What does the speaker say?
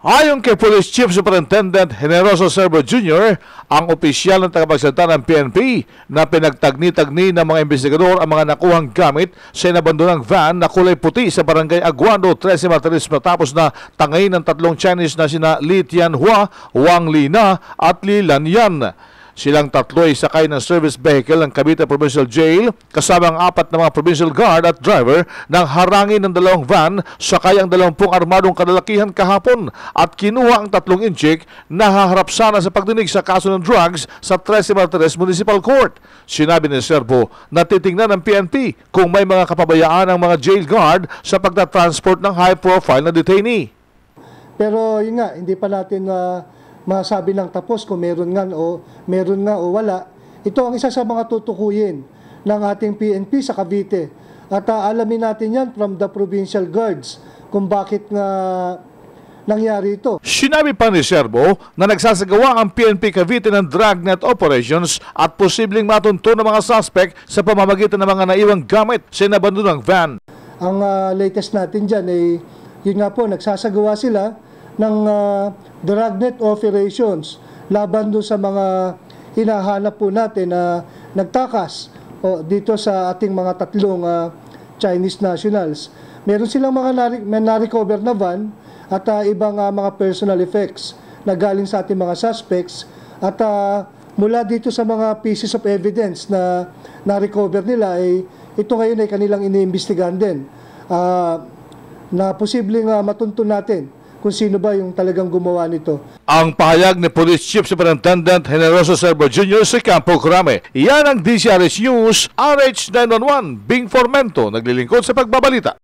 Ayon kay Police Chief Superintendent Generoso Servo Jr., ang opisyal ng tagapagsalita ng PNP na pinagtagni-tagni ng mga investigador ang mga nakuhang gamit sa inabandonang van na kulay puti sa Barangay Aguado, 13 Martires matapos na tangayin ng tatlong Chinese na sina Li Tianhua, Wang Lina at Li Lanyan. Silang tatlo ay sakay ng service vehicle ng Cavite Provincial Jail kasama ang 4 na mga provincial guard at driver nang harangin ng 2 van sakay ang 20 armadong kalalakihan kahapon at kinuha ang 3 inchik na haharap sana sa pagdinig sa kaso ng drugs sa 13 Martires Municipal Court. Sinabi ni Servo na titingnan ng PNP kung may mga kapabayaan ang mga jail guard sa pagtatransport ng high-profile na detainee. Pero yun nga, hindi pa natin masabi ng tapos kung meron nga o wala. Ito ang isa sa mga tutukuyin ng ating PNP sa Cavite. At alamin natin yan from the provincial guards kung bakit nga nangyari ito. Sinabi pa ni Servo na nagsasagawa ang PNP Cavite ng dragnet operations at posibleng matunto ng mga suspect sa pamamagitan ng mga naiwang gamit sa inabandonang van. Ang latest natin dyan ay, yun nga po, nagsasagawa sila ng dragnet operations laban doon sa mga hinahanap po natin na nagtakas dito sa ating mga tatlong Chinese nationals. Meron silang mga na-recover na van at ibang mga personal effects na galing sa ating mga suspects at mula dito sa mga pieces of evidence na na-recover nila ay ito ngayon ay kanilang iniimbestigahan din na posibleng matuntun natin kung sino ba yung talagang gumawa nito. Ang pahayag ni Police Chief Superintendent Generoso Servo Jr. sa Campo Crame. Yan ang DCRS News, RH911, Bing Formento, naglilingkod sa pagbabalita.